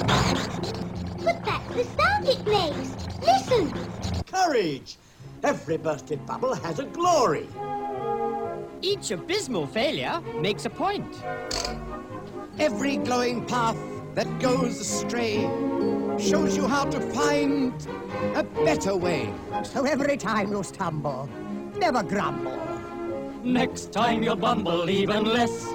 But that's the sound it makes. Listen. Courage! Every bursted bubble has a glory. Each abysmal failure makes a point. Every glowing path that goes astray shows you how to find a better way. So every time you stumble, never grumble. Next time you'll bumble even less.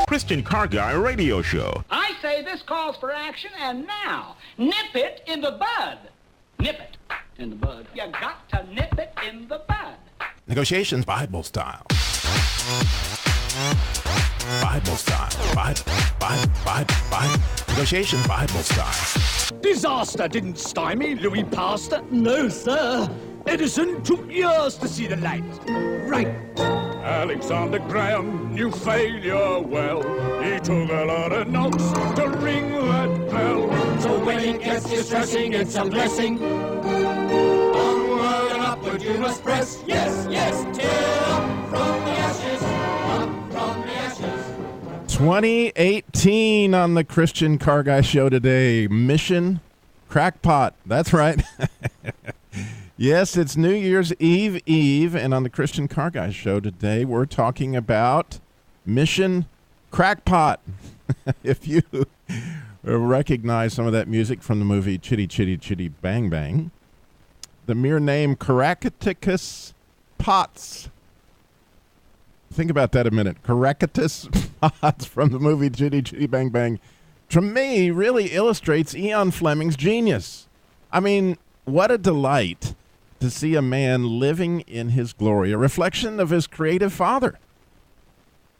Christian Car Guy Radio Show. I say this calls for action, and now, nip it in the bud. Nip it in the bud. You got to nip it in the bud. Negotiations Bible style. Bible style. Bible. Negotiations Bible style. Disaster didn't stymie Louis Pasteur. No, sir. Edison took years to see the light. Right. Alexander Graham knew failure well. He took a lot of notes to ring that bell. So when it gets distressing, it's a blessing. Onward and upward you must press. Yes, till up from the ashes, up from the ashes. 2018 on the Christian Car Guy Show today. Mission Crackpot. That's right. Yes, it's New Year's Eve, and on the Christian Car Guy Show today, we're talking about Mission Crackpot. If you recognize some of that music from the movie Chitty Chitty Chitty Bang Bang, the mere name Caractacus Potts. Think about that a minute. Caractacus Potts from the movie Chitty Chitty Bang Bang, to me, really illustrates Ian Fleming's genius. I mean, what a delight to see a man living in his glory, a reflection of his creative father.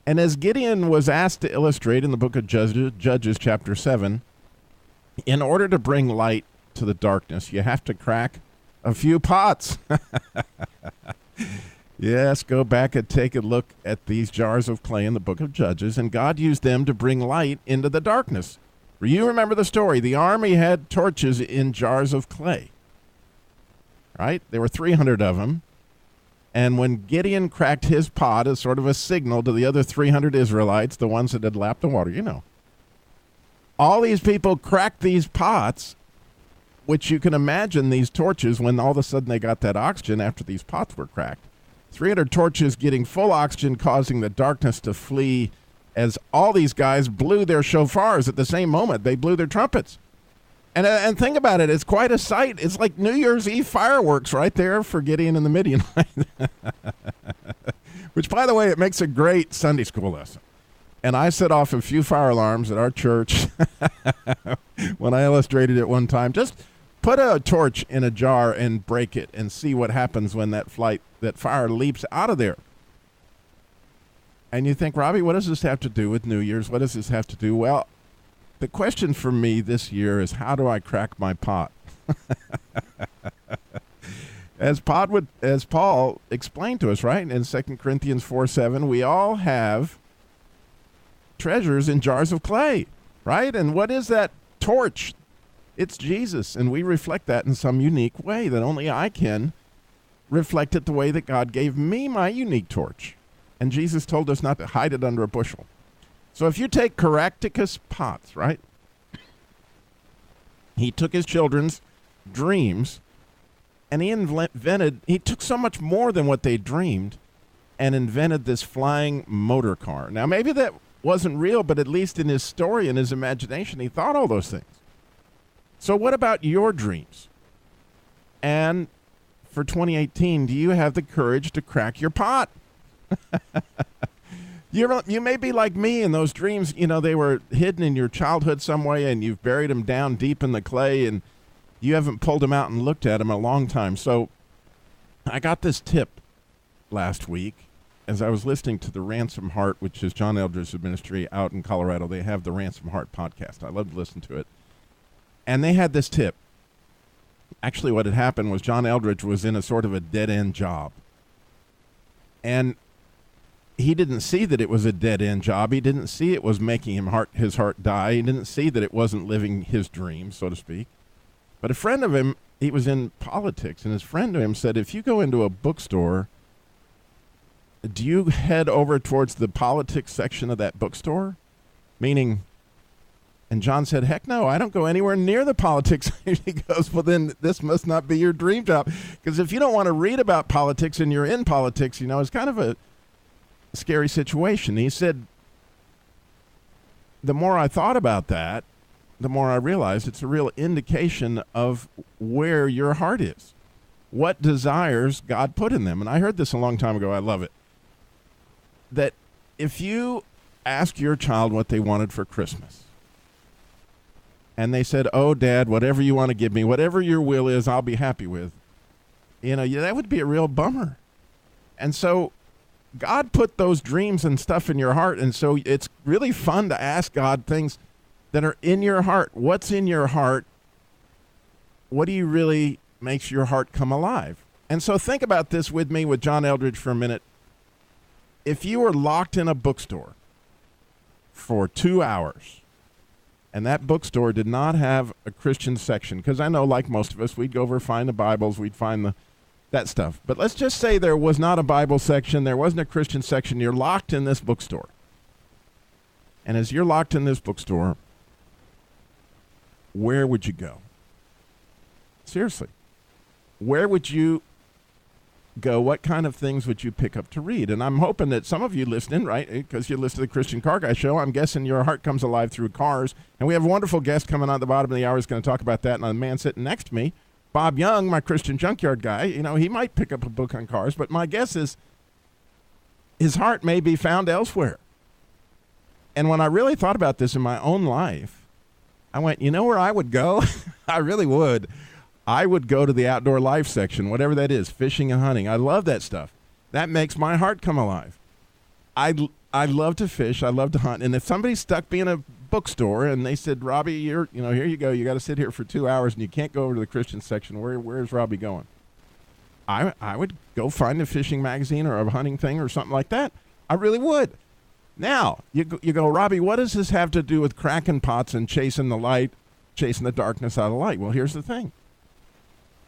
And as Gideon was asked to illustrate in the book of Judges chapter 7, in order to bring light to the darkness, you have to crack a few pots. Yes, go back and take a look at these jars of clay in the book of Judges, and God used them to bring light into the darkness. You remember the story. The army had torches in jars of clay. Right? There were 300 of them. And when Gideon cracked his pot as sort of a signal to the other 300 Israelites, the ones that had lapped the water, you know, all these people cracked these pots, which you can imagine these torches when all of a sudden they got that oxygen after these pots were cracked. 300 torches getting full oxygen, causing the darkness to flee as all these guys blew their shofars at the same moment. They blew their trumpets. And think about it, it's quite a sight. It's like New Year's Eve fireworks right there for Gideon and the Midianites. Which, by the way, it makes a great Sunday school lesson. And I set off a few fire alarms at our church when I illustrated it one time. Just put a torch in a jar and break it and see what happens when that fire leaps out of there. And you think, Robbie, what does this have to do with New Year's? What does this have to do? Well, the question for me this year is, how do I crack my pot? As Paul explained to us, right, in 2 Corinthians 4:7, we all have treasures in jars of clay, right? And what is that torch? It's Jesus, and we reflect that in some unique way that only I can reflect it the way that God gave me my unique torch. And Jesus told us not to hide it under a bushel. So if you take Caractacus Potts, right? He took his children's dreams and he took so much more than what they dreamed and invented this flying motor car. Now, maybe that wasn't real, but at least in his story and his imagination, he thought all those things. So what about your dreams? And for 2018, do you have the courage to crack your pot? You may be like me, and those dreams, you know, they were hidden in your childhood some way, and you've buried them down deep in the clay, and you haven't pulled them out and looked at them in a long time. So I got this tip last week as I was listening to the Ransom Heart, which is John Eldredge's ministry out in Colorado. They have the Ransom Heart podcast. I love to listen to it. And they had this tip. Actually, what had happened was John Eldredge was in a sort of a dead-end job. And he didn't see that it was a dead-end job. He didn't see it was making his heart die. He didn't see that it wasn't living his dream, so to speak. But a friend of him, he was in politics, and his friend to him said, if you go into a bookstore do you head over towards the politics section of that bookstore? Meaning, and John said, heck no, I don't go anywhere near the politics. He goes, well, then this must not be your dream job. Because if you don't want to read about politics and you're in politics, you know, it's kind of a scary situation. He said, the more I thought about that, the more I realized it's a real indication of where your heart is. What desires God put in them. And I heard this a long time ago. I love it. That if you ask your child what they wanted for Christmas, and they said, oh, Dad, whatever you want to give me, whatever your will is, I'll be happy with. You know, that would be a real bummer. And so God put those dreams and stuff in your heart. And so it's really fun to ask God things that are in your heart. What's in your heart? What do you really makes your heart come alive? And so think about this with me with John Eldredge for a minute. If you were locked in a bookstore for 2 hours and that bookstore did not have a Christian section, because I know like most of us, we'd go over find the Bibles, we'd find that stuff. But let's just say there was not a Bible section, there wasn't a Christian section, you're locked in this bookstore. And as you're locked in this bookstore, where would you go? Seriously. Where would you go? What kind of things would you pick up to read? And I'm hoping that some of you listening, right, because you listen to the Christian Car Guy Show, I'm guessing your heart comes alive through cars. And we have a wonderful guest coming on at the bottom of the hour who's going to talk about that. And the man sitting next to me, Bob Young, my Christian junkyard guy, you know, he might pick up a book on cars, but my guess is his heart may be found elsewhere. And when I really thought about this in my own life, I went, you know where I would go? I really would. I would go to the outdoor life section, whatever that is, fishing and hunting. I love that stuff. That makes my heart come alive. I love to fish. I love to hunt. And if somebody stuck me in a bookstore and they said, Robbie, here you go. You got to sit here for 2 hours and you can't go over to the Christian section. Where's Robbie going? I would go find a fishing magazine or a hunting thing or something like that. I really would. Now, you go, Robbie, what does this have to do with cracking pots and chasing the light, chasing the darkness out of light? Well, here's the thing.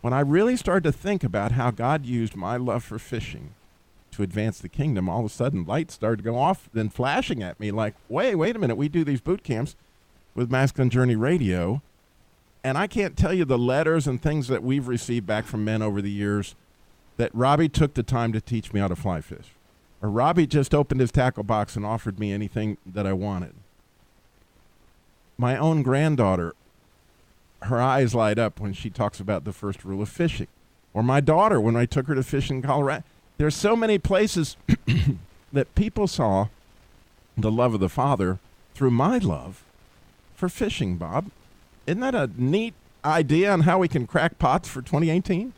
When I really started to think about how God used my love for fishing to advance the kingdom, all of a sudden lights started to go off, then flashing at me like, wait a minute, we do these boot camps with Masculine Journey Radio, and I can't tell you the letters and things that we've received back from men over the years that Robbie took the time to teach me how to fly fish. Or Robbie just opened his tackle box and offered me anything that I wanted. My own granddaughter, her eyes light up when she talks about the first rule of fishing. Or my daughter, when I took her to fish in Colorado. There's so many places that people saw the love of the Father through my love for fishing, Bob. Isn't that a neat idea on how we can crack pots for 2018?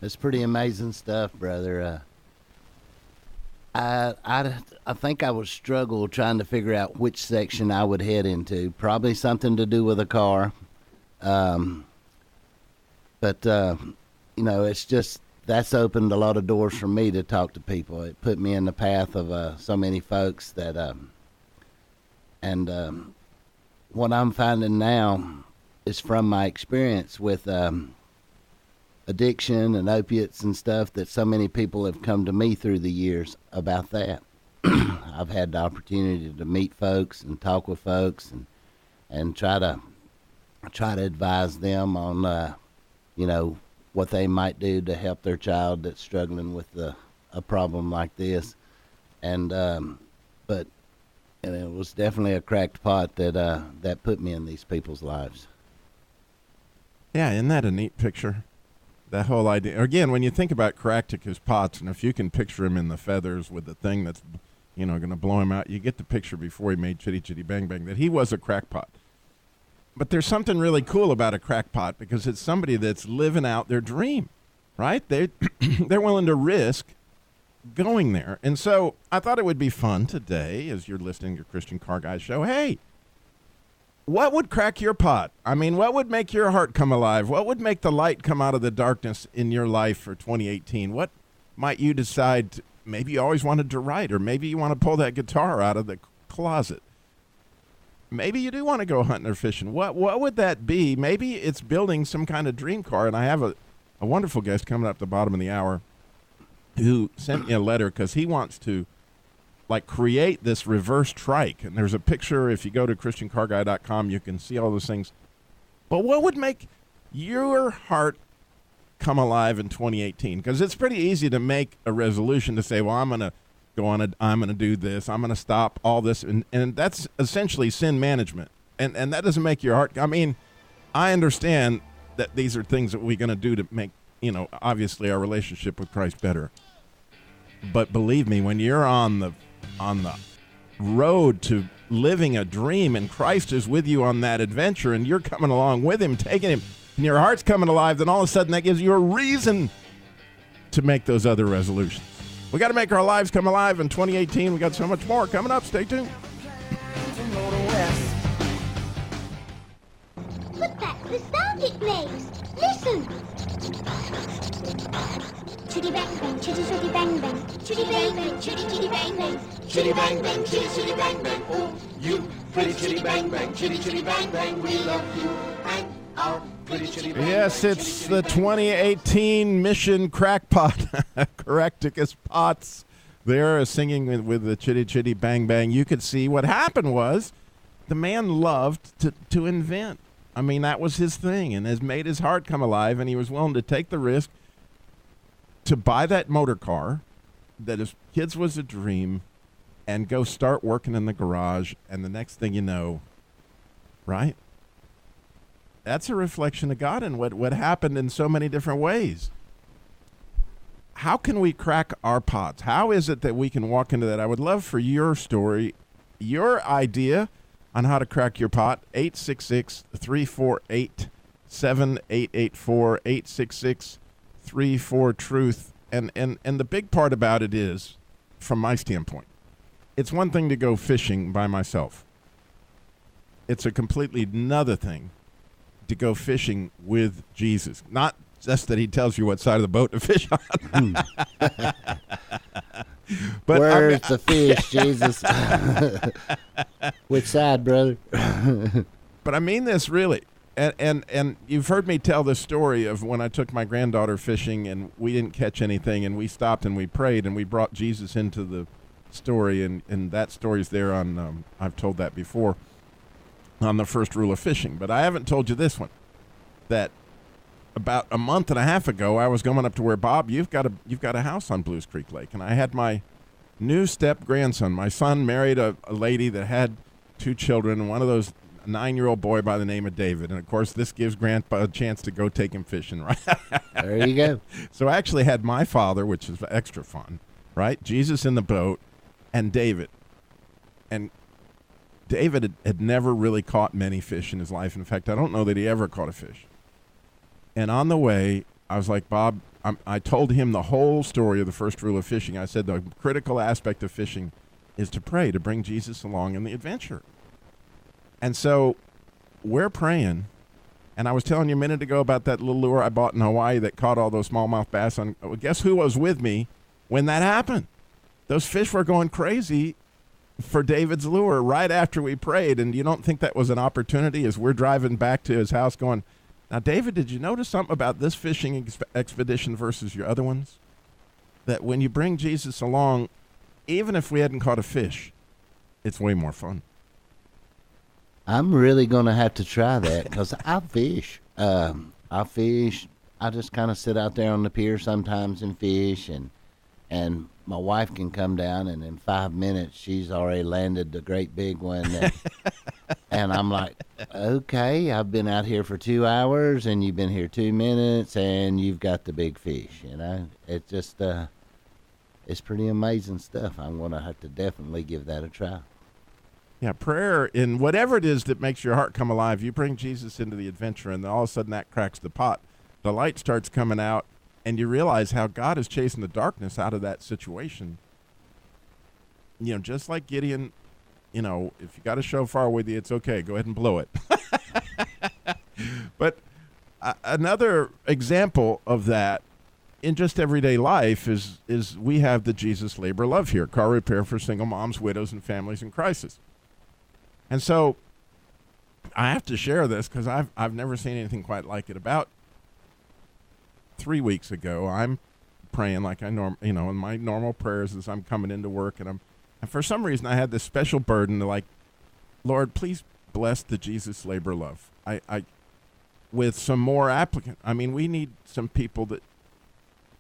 It's pretty amazing stuff, brother. I think I would struggle trying to figure out which section I would head into. Probably something to do with a car. It's just, that's opened a lot of doors for me to talk to people. It put me in the path of so many folks that, what I'm finding now is from my experience with addiction and opiates and stuff, that so many people have come to me through the years about that. I've had the opportunity to meet folks and talk with folks and try to advise them on, what they might do to help their child that's struggling with a problem like this. And, but it was definitely a cracked pot that put me in these people's lives. Yeah, isn't that a neat picture? That whole idea. Again, when you think about Caractacus pots, and if you can picture him in the feathers with the thing that's, going to blow him out, you get the picture before he made Chitty Chitty Bang Bang, that he was a crackpot. But there's something really cool about a crackpot because it's somebody that's living out their dream, right? They're willing to risk going there. And so I thought it would be fun today, as you're listening to your Christian Car Guy Show, hey, what would crack your pot? I mean, what would make your heart come alive? What would make the light come out of the darkness in your life for 2018? What might you decide? Maybe you always wanted to write, or maybe you want to pull that guitar out of the closet. Maybe you do want to go hunting or fishing. What would that be? Maybe it's building some kind of dream car. And I have a wonderful guest coming up at the bottom of the hour who sent me a letter because he wants to like create this reverse trike. And there's a picture. If you go to ChristianCarGuy.com, you can see all those things. But what would make your heart come alive in 2018? Because it's pretty easy to make a resolution to say, well, I'm going to go on, I'm going to do this, I'm going to stop all this. And that's essentially sin management. And that doesn't make your heart. I mean, I understand that these are things that we're going to do to make, obviously our relationship with Christ better. But believe me, when you're on the road to living a dream and Christ is with you on that adventure and you're coming along with him, taking him, and your heart's coming alive, then all of a sudden that gives you a reason to make those other resolutions. We got to make our lives come alive in 2018. We got so much more coming up. Stay tuned. Look back, the sound it makes. Listen. Chitty bang bang, chitty chitty bang bang, chitty bang bang, chitty chitty bang bang, Chitty bang bang, chitty chitty bang bang. Oh, you pretty chitty bang bang, chitty chitty bang bang. We love you and our pretty chitty bang bang. Yes, it's the 2018 Mission Crackpot, Correcticus Potts. They're singing with the Chitty Chitty Bang Bang. You could see what happened was the man loved to invent. I mean, that was his thing, and has made his heart come alive, and he was willing to take the risk to buy that motor car that his kids was a dream and go start working in the garage, and the next thing you know, right? That's a reflection of God and what happened in so many different ways. How can we crack our pots? How is it that we can walk into that? I would love for your story, your idea on how to crack your pot. 866-348-7884, 866-34-TRUTH. And the big part about it is, from my standpoint, it's one thing to go fishing by myself. It's a completely another thing to go fishing with Jesus. Not just that he tells you what side of the boat to fish on. But where's the fish, Jesus? Which side, brother? But I mean this really. And you've heard me tell the story of when I took my granddaughter fishing and we didn't catch anything and we stopped and we prayed and we brought Jesus into the story, and that story's there on, I've told that before, on the first rule of fishing. But I haven't told you this one, that about a month and a half ago, I was going up to where, Bob, you've got a house on Blues Creek Lake, and I had my new step-grandson. My son married a lady that had 2 children, and one of those, a 9-year-old boy by the name of David. And, of course, this gives Grandpa a chance to go take him fishing, right? There you go. So I actually had my father, which is extra fun, right? Jesus in the boat, and David. And David had never really caught many fish in his life. In fact, I don't know that he ever caught a fish. And on the way, I was like, Bob, I told him the whole story of the first rule of fishing. I said the critical aspect of fishing is to pray, to bring Jesus along in the adventure. And so we're praying. And I was telling you a minute ago about that little lure I bought in Hawaii that caught all those smallmouth bass. Guess who was with me when that happened? Those fish were going crazy for David's lure right after we prayed. And you don't think that was an opportunity as we're driving back to his house going, now, David, did you notice something about this fishing expedition versus your other ones? That when you bring Jesus along, even if we hadn't caught a fish, it's way more fun. I'm really going to have to try that because I fish. I fish. I just kind of sit out there on the pier sometimes and fish, and my wife can come down, and in 5 minutes she's already landed the great big one. And I'm like, okay, I've been out here for 2 hours, and you've been here 2 minutes, and you've got the big fish. It just it's pretty amazing stuff. I'm going to have to definitely give that a try. Yeah, prayer in whatever it is that makes your heart come alive. You bring Jesus into the adventure, and then all of a sudden that cracks the pot. The light starts coming out, and you realize how God is chasing the darkness out of that situation. Just like Gideon, if you got a shofar with you, it's okay. Go ahead and blow it. But another example of that in just everyday life is we have the Jesus Labor Love here, car repair for single moms, widows, and families in crisis. And so I have to share this because I've never seen anything quite like it. About 3 weeks ago, I'm praying like I in my normal prayers as I'm coming into work, and for some reason I had this special burden to, like, Lord, please bless the Jesus Labor Love. I with some more applicants. I mean, we need some people that,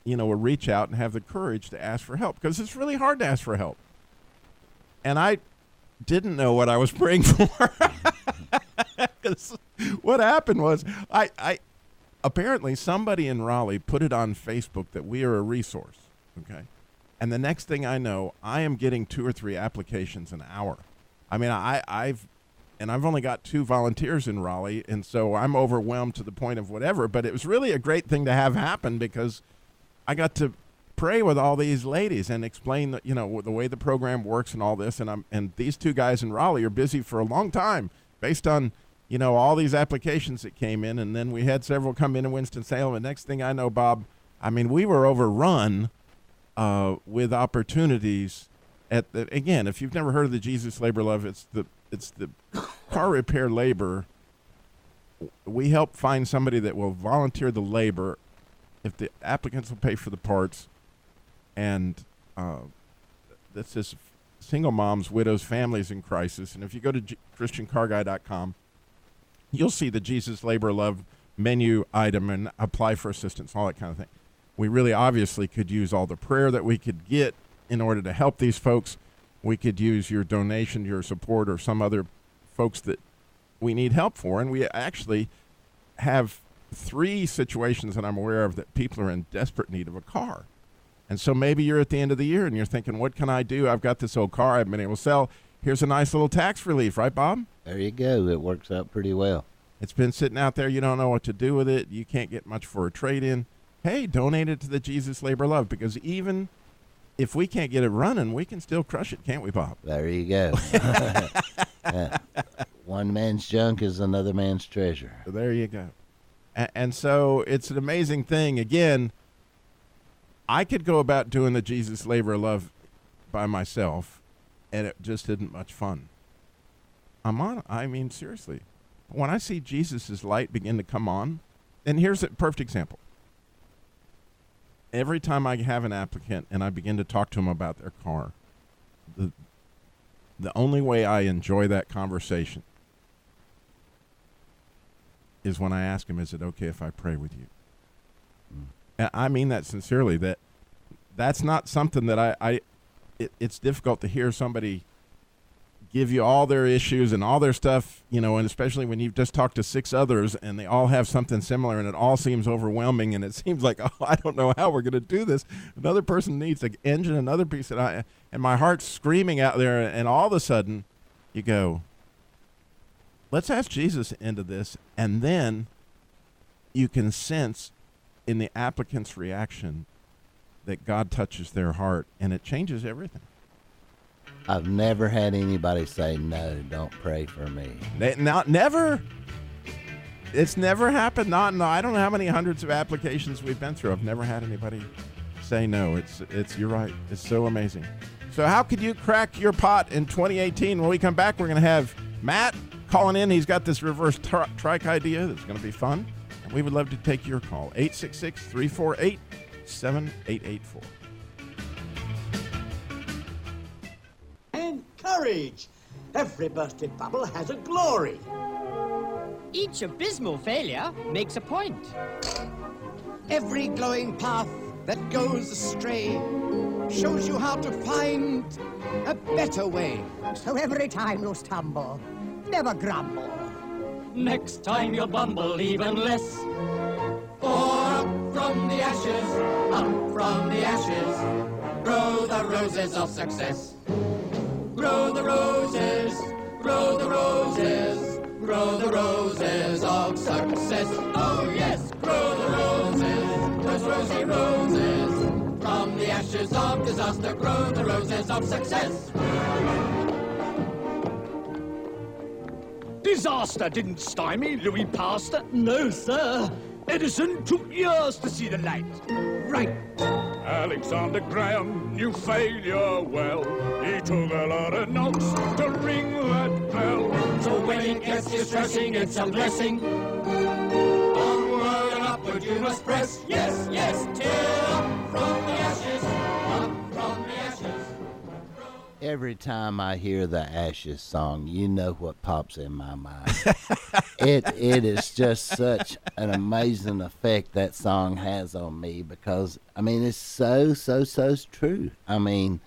will reach out and have the courage to ask for help, because it's really hard to ask for help. And I didn't know what I was praying for. Because what happened was I apparently somebody in Raleigh put it on Facebook that we are a resource, okay? And the next thing I know, I am getting 2 or 3 applications an hour. I mean, I've only got 2 volunteers in Raleigh, and so I'm overwhelmed to the point of whatever. But it was really a great thing to have happen, because I got to pray with all these ladies and explain the way the program works and all this. And these 2 guys in Raleigh are busy for a long time based on all these applications that came in, and then we had several come in Winston-Salem. And next thing I know, Bob, I mean, we were overrun with opportunities. Again, if you've never heard of the Jesus Labor Love, it's the car repair labor. We help find somebody that will volunteer the labor if the applicants will pay for the parts. And this is single moms, widows, families in crisis. And if you go to ChristianCarGuy.com, you'll see the Jesus Labor Love menu item and apply for assistance, all that kind of thing. We really obviously could use all the prayer that we could get in order to help these folks. We could use your donation, your support, or some other folks that we need help for. And we actually have 3 situations that I'm aware of that people are in desperate need of a car. And so maybe you're at the end of the year and you're thinking, what can I do? I've got this old car I've been able to sell. Here's a nice little tax relief, right, Bob? There you go. It works out pretty well. It's been sitting out there. You don't know what to do with it. You can't get much for a trade-in. Hey, donate it to the Jesus Labor Love, because even if we can't get it running, we can still crush it, can't we, Bob? There you go. One man's junk is another man's treasure. There you go. And so it's an amazing thing. Again, I could go about doing the Jesus Labor Love by myself, and it just isn't much fun. I mean, seriously. When I see Jesus' light begin to come on, and here's a perfect example. Every time I have an applicant and I begin to talk to them about their car, the only way I enjoy that conversation is when I ask them, is it okay if I pray with you? And I mean that sincerely. That's not something that it's difficult to hear somebody give you all their issues and all their stuff, and especially when you've just talked to 6 others and they all have something similar and it all seems overwhelming and it seems like, I don't know how we're going to do this. Another person needs an engine, another piece, and my heart's screaming out there, and all of a sudden you go, let's ask Jesus into this, and then you can sense in the applicant's reaction that God touches their heart, and it changes everything. I've never had anybody say, no, don't pray for me. Never. It's never happened. I don't know how many hundreds of applications we've been through. I've never had anybody say no. It's you're right. It's so amazing. So how could you crack your pot in 2018? When we come back, we're going to have Matt calling in. He's got this reverse trike idea that's going to be fun. And we would love to take your call. 866-348-7884. Courage! Every bursted bubble has a glory. Each abysmal failure makes a point. Every glowing path that goes astray shows you how to find a better way. So every time you stumble, never grumble. Next time you'll bumble even less. For up from the ashes, grow the roses of success. Grow the roses, grow the roses, grow the roses of success. Oh yes, grow the roses, those rosy roses. From the ashes of disaster, grow the roses of success. Disaster didn't stymie Louis Pasteur. No, sir. Edison took years to see the light. Right. Alexander Graham knew failure well. He took a lot of knocks to ring that bell. So when it gets distressing, it's a blessing. Onward and upward you must press. Yes, yes, till up from the ashes, up from the ashes. Every time I hear the Ashes song, you know what pops in my mind. It is just such an amazing effect that song has on me because, I mean, it's so true. I mean,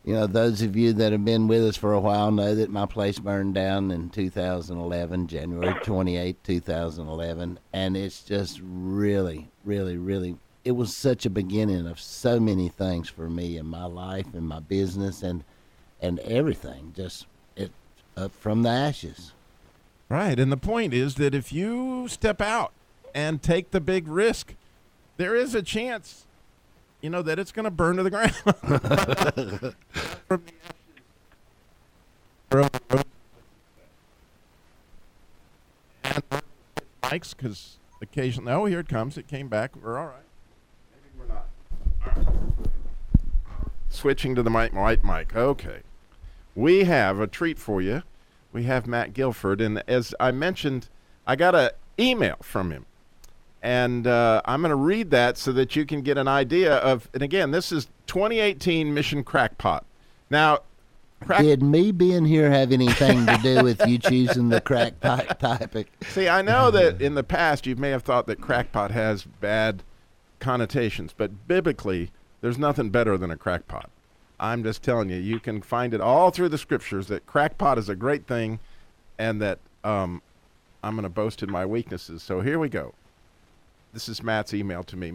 you know, those of you that have been with us for a while know that my place burned down in 2011, January 28, 2011, and it's just really, it was such a beginning of so many things for me in my life and my business and everything, just up from the ashes. Right, and the point is that if you step out and take the big risk, there is a chance, you know, that it's going to burn to the ground. And mics, because occasionally, oh, here it comes. It came back. We're all right. Maybe we're not. All right. Switching to the white mic. Okay. We have a treat for you. We have Matt Guilford, and as I mentioned, I got an email from him, and I'm going to read that so that you can get an idea of, and again, this is 2018 Mission Crackpot. Now, did me being here have anything to do with you choosing the crackpot topic? See, I know that in the past you may have thought that crackpot has bad connotations, but biblically, there's nothing better than a crackpot. I'm just telling you, you can find it all through the scriptures that crackpot is a great thing, and that I'm going to boast in my weaknesses. So here we go. This is Matt's email to me.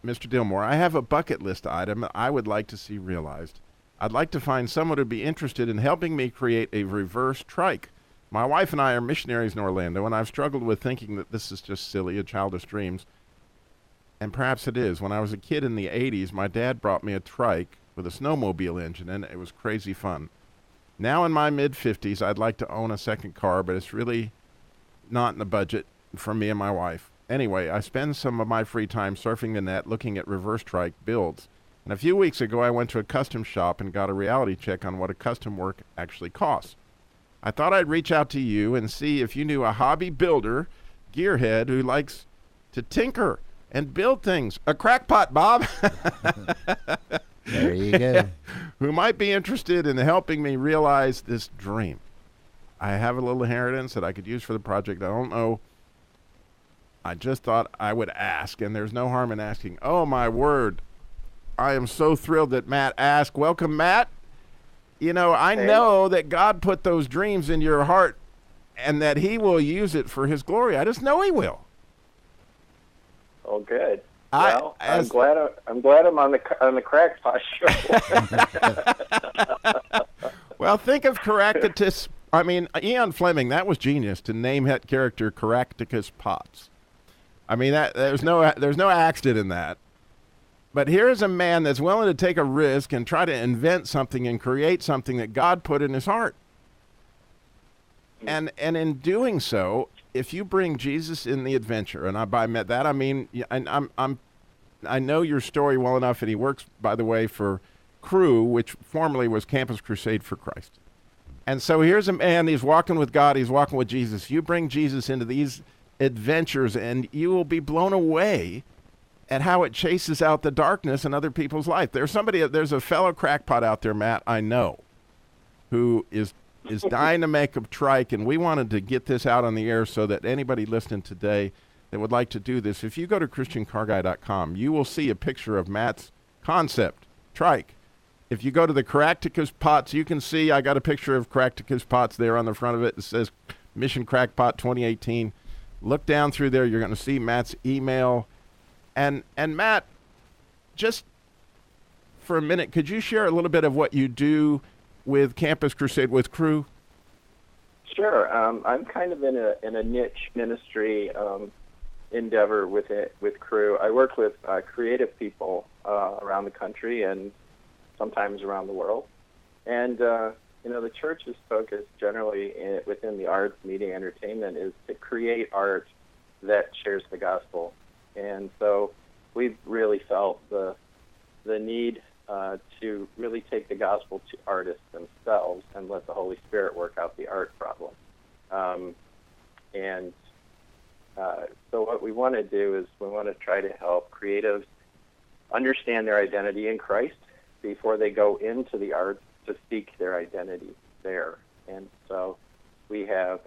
Mr. Dillmore, I have a bucket list item I would like to see realized. I'd like to find someone who'd be interested in helping me create a reverse trike. My wife and I are missionaries in Orlando, and I've struggled with thinking that this is just silly, a childish dreams. And perhaps it is. When I was a kid in the 80s, my dad brought me a trike with a snowmobile engine, and it was crazy fun. Now in my mid-50s, I'd like to own a second car, but it's really not in the budget for me and my wife. Anyway, I spend some of my free time surfing the net looking at reverse trike builds. And a few weeks ago, I went to a custom shop and got a reality check on what a custom work actually costs. I thought I'd reach out to you and see if you knew a hobby builder, gearhead, who likes to tinker and build things. A crackpot, Bob. There you go. Who might be interested in helping me realize this dream. I have a little inheritance that I could use for the project. I don't know. I just thought I would ask, and there's no harm in asking. Oh, my word. I am so thrilled that Matt asked. Welcome, Matt. You know, I know that God put those dreams in your heart and that he will use it for his glory. I just know he will. Oh, good. Well, I'm glad I'm on the Crackpot show. Well, think of Caractacus. I mean, Ian Fleming. That was genius to name that character Caractacus Potts. I mean, there's no accident in that. But here's a man that's willing to take a risk and try to invent something and create something that God put in his heart. And in doing so, if you bring Jesus in the adventure, and by that I mean, I know your story well enough, and he works, by the way, for Cru, which formerly was Campus Crusade for Christ. And so here's a man, he's walking with God, he's walking with Jesus. You bring Jesus into these adventures, and you will be blown away at how it chases out the darkness in other people's life. There's a fellow crackpot out there, Matt, I know, who is dying to make a trike, and we wanted to get this out on the air so that anybody listening today that would like to do this, if you go to ChristianCarGuy.com, you will see a picture of Matt's concept, trike. If you go to the Caractacus Pots, you can see I got a picture of Caractacus Pots there on the front of it. It says Mission Crackpot 2018. Look down through there. You're going to see Matt's email. And Matt, just for a minute, could you share a little bit of what you do with Campus Crusade with Cru? Sure. I'm kind of in a niche ministry endeavor with Cru. I work with creative people around the country and sometimes around the world. And the church's focus generally within the arts, media, entertainment is to create art that shares the gospel. And so we've really felt the need to really take the gospel to artists themselves and let the Holy Spirit work out the art problem. And So what we want to do is we want to try to help creatives understand their identity in Christ before they go into the arts to seek their identity there. And so we have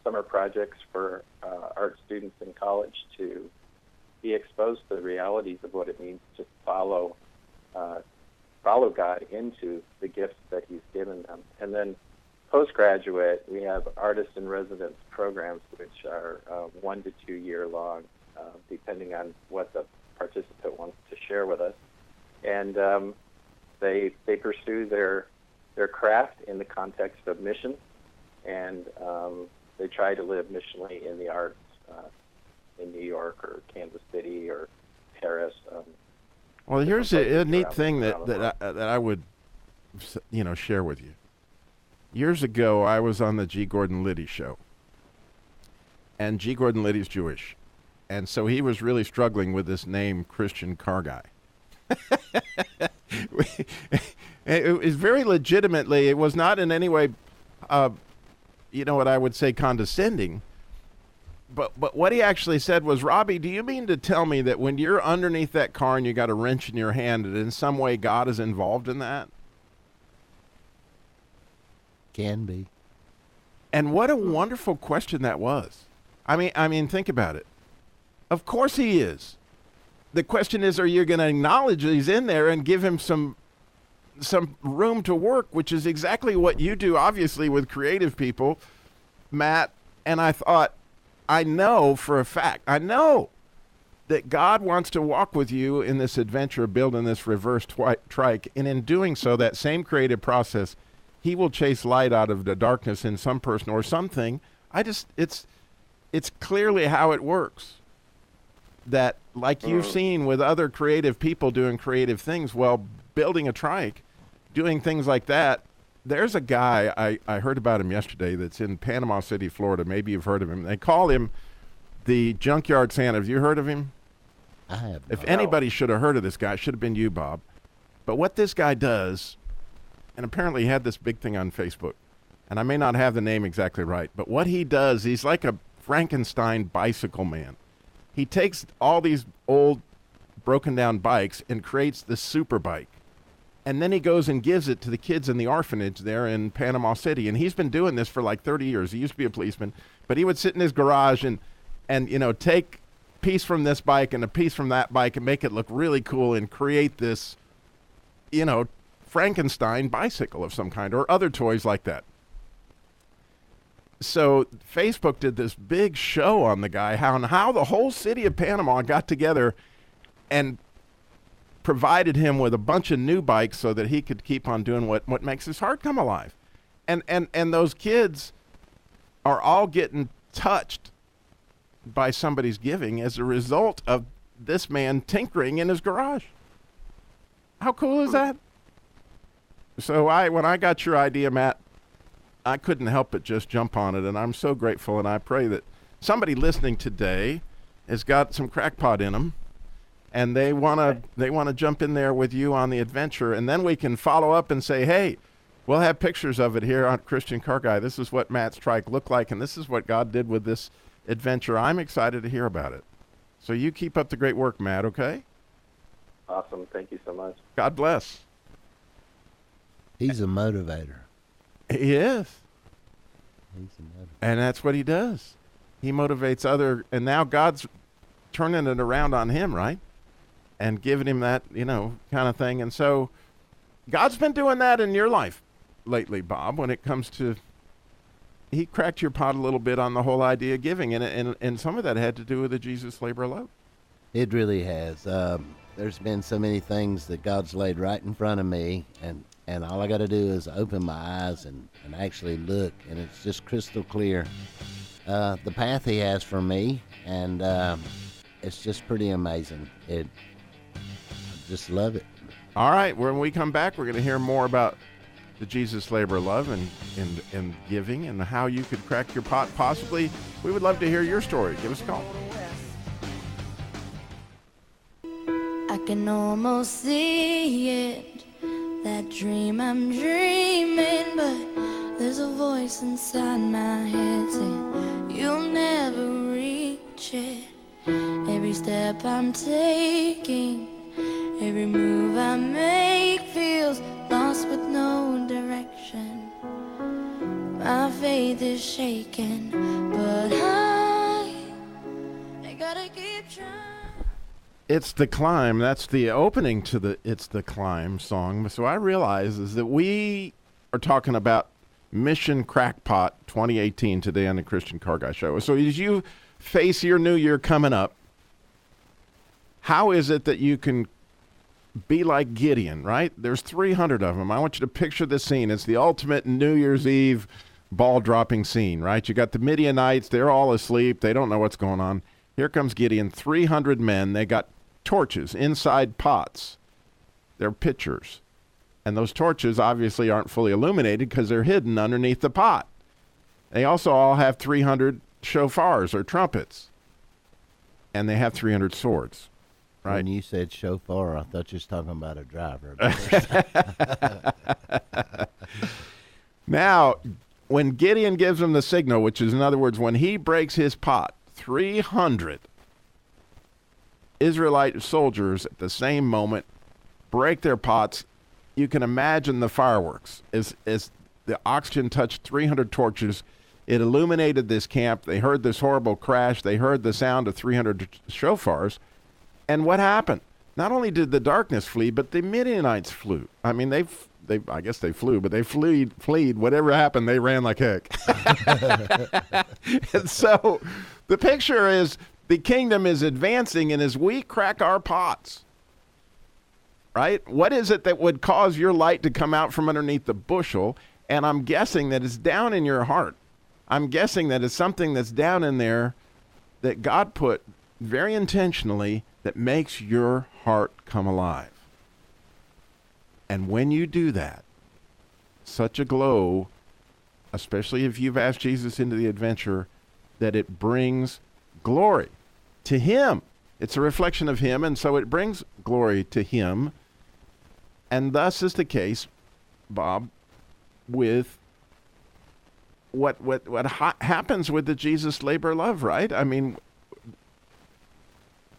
summer projects for art students in college to be exposed to the realities of what it means to follow God into the gifts that he's given them. And then postgraduate, we have artist in residence programs, which are 1 to 2 year long, depending on what the participant wants to share with us. And they pursue their craft in the context of mission, and they try to live missionally in the arts in New York or Kansas City or Paris. Well, here's a neat thing that I would, share with you. Years ago, I was on the G. Gordon Liddy show, and G. Gordon Liddy's Jewish, and so he was really struggling with this name, Christian Car Guy. It was very legitimately, it was not in any way, what I would say condescending, but what he actually said was, Robbie, do you mean to tell me that when you're underneath that car and you got a wrench in your hand, that in some way God is involved in that? Can be. And what a wonderful question that was. I mean, think about it. Of course he is. The question is, are you going to acknowledge that he's in there and give him some room to work, which is exactly what you do, obviously, with creative people, Matt. And I thought, I know for a fact, I know that God wants to walk with you in this adventure of building this reverse trike. And in doing so, that same creative process, he will chase light out of the darkness in some person or something. It's clearly how it works. That, like you've seen with other creative people doing creative things, well, building a trike, doing things like that. There's a guy, I heard about him yesterday, that's in Panama City, Florida. Maybe you've heard of him. They call him the Junkyard Santa. Have you heard of him? I have. If anybody should have heard of this guy, it should have been you, Bob. But what this guy does, and apparently he had this big thing on Facebook, and I may not have the name exactly right, but what he does, he's like a Frankenstein bicycle man. He takes all these old broken down bikes and creates this super bike. And then he goes and gives it to the kids in the orphanage there in Panama City. And he's been doing this for like 30 years. He used to be a policeman, but he would sit in his garage and take a piece from this bike and a piece from that bike and make it look really cool and create this, Frankenstein bicycle of some kind or other toys like that. So Facebook did this big show on the guy, how the whole city of Panama got together and provided him with a bunch of new bikes so that he could keep on doing what makes his heart come alive. And those kids are all getting touched by somebody's giving as a result of this man tinkering in his garage. How cool is that? So when I got your idea, Matt, I couldn't help but just jump on it, and I'm so grateful, and I pray that somebody listening today has got some crackpot in them, and they want to jump in there with you on the adventure, and then we can follow up and say, hey, we'll have pictures of it here on Christian Car Guy. This is what Matt's trike looked like, and this is what God did with this adventure. I'm excited to hear about it. So you keep up the great work, Matt, okay? Awesome. Thank you so much. God bless. He's a motivator. He is. He's a motivator. And that's what he does. He motivates and now God's turning it around on him, right? And giving him that, kind of thing. And so God's been doing that in your life lately, Bob, when it comes to, he cracked your pot a little bit on the whole idea of giving. And some of that had to do with the Jesus Labor of Love. It really has. There's been so many things that God's laid right in front of me, and all I got to do is open my eyes and actually look, and it's just crystal clear. The path he has for me, and it's just pretty amazing. I just love it. All right, when we come back, we're going to hear more about the Jesus Labor of Love and giving and how you could crack your pot possibly. We would love to hear your story. Give us a call. I can almost see it, that dream I'm dreaming, but there's a voice inside my head saying you'll never reach it. Every step I'm taking, every move I make feels lost with no direction. My faith is shaken, but I gotta keep trying. It's the Climb. That's the opening to the It's the Climb song. So I realize is that we are talking about Mission Crackpot 2018 today on the Christian Car Guy Show. So as you face your new year coming up, how is it that you can be like Gideon, right? There's 300 of them. I want you to picture this scene. It's the ultimate New Year's Eve ball dropping scene, right? You got the Midianites. They're all asleep. They don't know what's going on. Here comes Gideon, 300 men. They got torches inside pots. They're pitchers. And those torches obviously aren't fully illuminated because they're hidden underneath the pot. They also all have 300 shofars or trumpets. And they have 300 swords, right? When you said shofar, I thought you was talking about a driver. Now, when Gideon gives them the signal, which is in other words, when he breaks his pot, 300 Israelite soldiers at the same moment break their pots. You can imagine the fireworks. As the oxygen touched 300 torches, it illuminated this camp. They heard this horrible crash. They heard the sound of 300 shofars. And what happened? Not only did the darkness flee, but the Midianites flew. I mean, I guess they flew, but they fleed. Whatever happened, they ran like heck. And so the picture is the kingdom is advancing, and as we crack our pots, right, what is it that would cause your light to come out from underneath the bushel? And I'm guessing that it's down in your heart. I'm guessing that it's something that's down in there that God put very intentionally that makes your heart come alive. And when you do that, such a glow, especially if you've asked Jesus into the adventure, that it brings glory to him. It's a reflection of him, and so it brings glory to him. And thus is the case, Bob, with what happens with the Jesus labor love, right? I mean,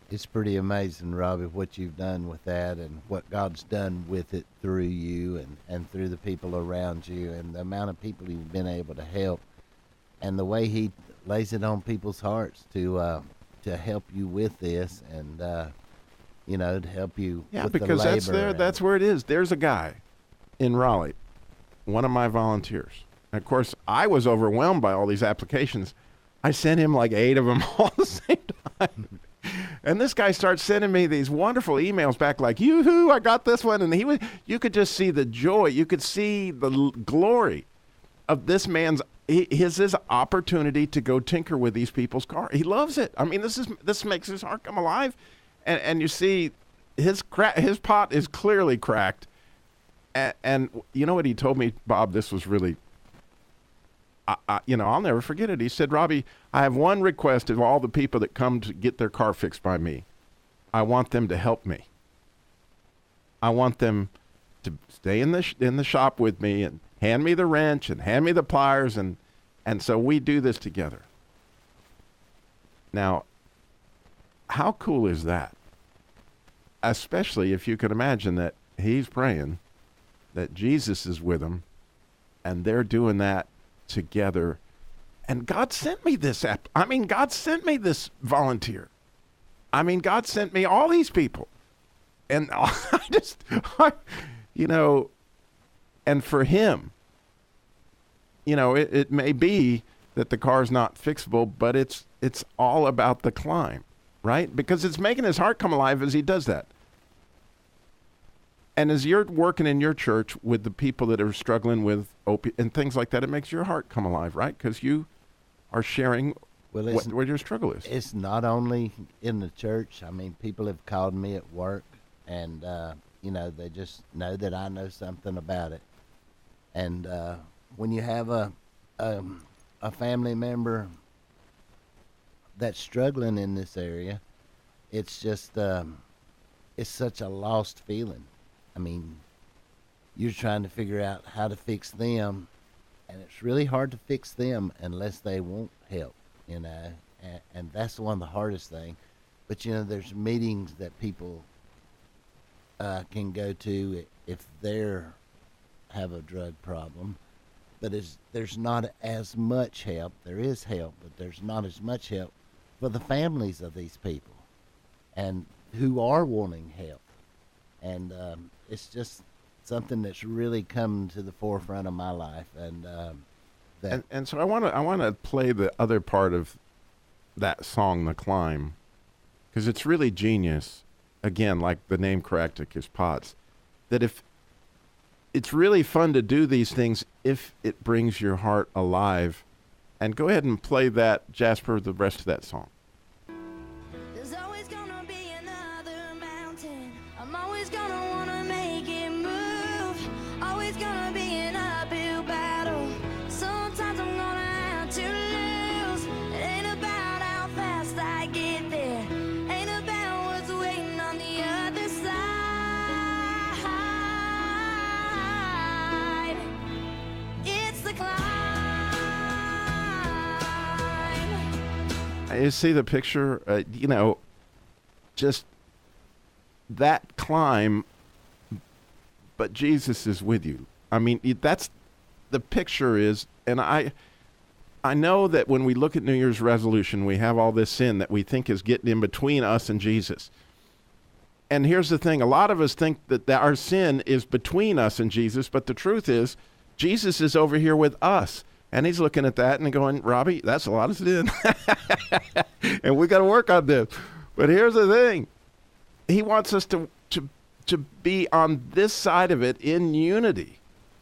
it's pretty amazing, Robbie, what you've done with that and what God's done with it through you and through the people around you and the amount of people you've been able to help and the way he lays it on people's hearts to help you with this and, to help you with the labor. Yeah, because that's where it is. There's a guy in Raleigh, one of my volunteers. And of course, I was overwhelmed by all these applications. I sent him like 8 of them all at the same time. And this guy starts sending me these wonderful emails back like, yoo-hoo, I got this one. And you could just see the joy. You could see the glory of this man's, his opportunity to go tinker with these people's car. He loves it. I mean, this makes his heart come alive. And you see his pot is clearly cracked. And you know what he told me, Bob? This was really, I'll never forget it. He said, Robbie, I have one request of all the people that come to get their car fixed by me. I want them to help me. I want them to stay in the shop with me and hand me the wrench and hand me the pliers. And so we do this together. Now, how cool is that? Especially if you can imagine that he's praying that Jesus is with him and they're doing that together. And God sent me this God sent me this volunteer. God sent me all these people. And and for him, it may be that the car's not fixable, but it's all about the climb, right? Because it's making his heart come alive as he does that. And as you're working in your church with the people that are struggling with opiate and things like that, it makes your heart come alive, right? Because you are sharing what your struggle is. It's not only in the church. I mean, people have called me at work, and, they just know that I know something about it. And when you have a family member that's struggling in this area, it's just it's such a lost feeling. I mean, you're trying to figure out how to fix them, and it's really hard to fix them unless they want help, and that's one of the hardest things. But you know, there's meetings that people can go to if they're have a drug problem, but there's not as much help. There is help, but there's not as much help for the families of these people, and who are wanting help. And it's just something that's really come to the forefront of my life. And so I want to play the other part of that song, The Climb, because it's really genius. Again, like the name Caractacus Potts, that if it's really fun to do these things if it brings your heart alive. And go ahead and play that, Jasper, the rest of that song. There's always gonna be another mountain. I'm always gonna wanna make it move. Always gonna be an uphill battle. Sometimes I'm gonna have to lose. It ain't about how fast I get there. Ain't about what's waiting on the other side. It's the climb. You see the picture, just that climb, but Jesus is with you. I mean, that's the picture is, and I know that when we look at New Year's resolution, we have all this sin that we think is getting in between us and Jesus. And here's the thing, a lot of us think that our sin is between us and Jesus, but the truth is, Jesus is over here with us. And he's looking at that and going, Robbie, that's a lot of sin. And we got to work on this. But here's the thing. He wants us to be on this side of it in unity.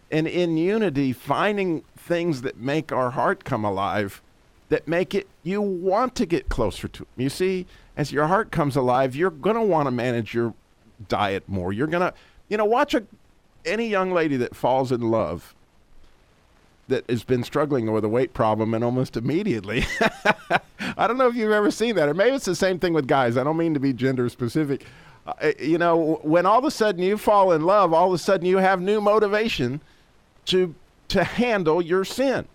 And in unity, finding things that make our heart come alive, that make it, you want to get closer to him. You see, as your heart comes alive, you're going to want to manage your diet more. You're going to, watch any young lady that falls in love that has been struggling with a weight problem, and almost immediately, I don't know if you've ever seen that, or maybe it's the same thing with guys. I don't mean to be gender specific. When all of a sudden you fall in love, all of a sudden you have new motivation to handle your sin.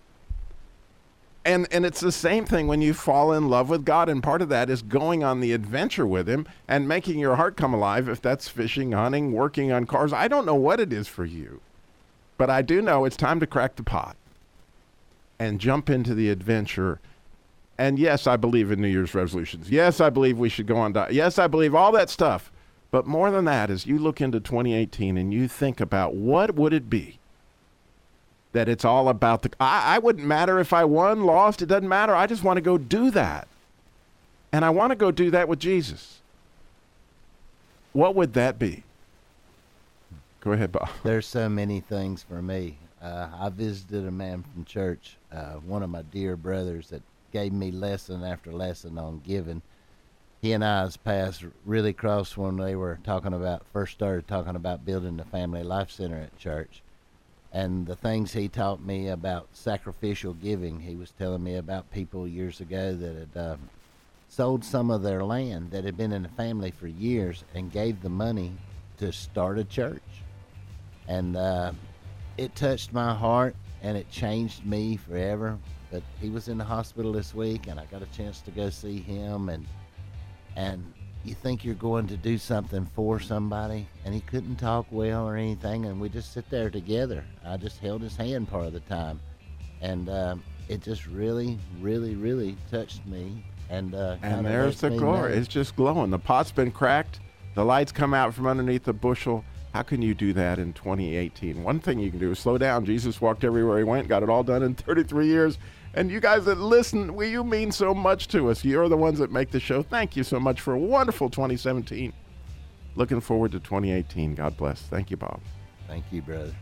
And it's the same thing when you fall in love with God, and part of that is going on the adventure with him and making your heart come alive, if that's fishing, hunting, working on cars. I don't know what it is for you, but I do know it's time to crack the pot and jump into the adventure. And yes, I believe in New Year's resolutions. Yes, I believe we should go on diet. Yes, I believe all that stuff. But more than that, as you look into 2018 and you think about what would it be that it's all about I wouldn't matter if I won, lost, it doesn't matter. I just want to go do that. And I want to go do that with Jesus. What would that be? Go ahead, Bob. There's so many things for me. I visited a man from church, one of my dear brothers that gave me lesson after lesson on giving. He and I's paths really crossed when they were first started talking about building the Family Life Center at church. And the things he taught me about sacrificial giving, he was telling me about people years ago that had sold some of their land that had been in the family for years and gave the money to start a church. And it touched my heart, and it changed me forever. But he was in the hospital this week, and I got a chance to go see him. And you think you're going to do something for somebody, and he couldn't talk well or anything, and we just sit there together. I just held his hand part of the time, and it just really, really, really touched me. And there's the glory. It's just glowing. The pot's been cracked. The lights come out from underneath the bushel. How can you do that in 2018? One thing you can do is slow down. Jesus walked everywhere he went, got it all done in 33 years. And you guys that listen, you mean so much to us. You're the ones that make the show. Thank you so much for a wonderful 2017. Looking forward to 2018. God bless. Thank you, Bob. Thank you, brother.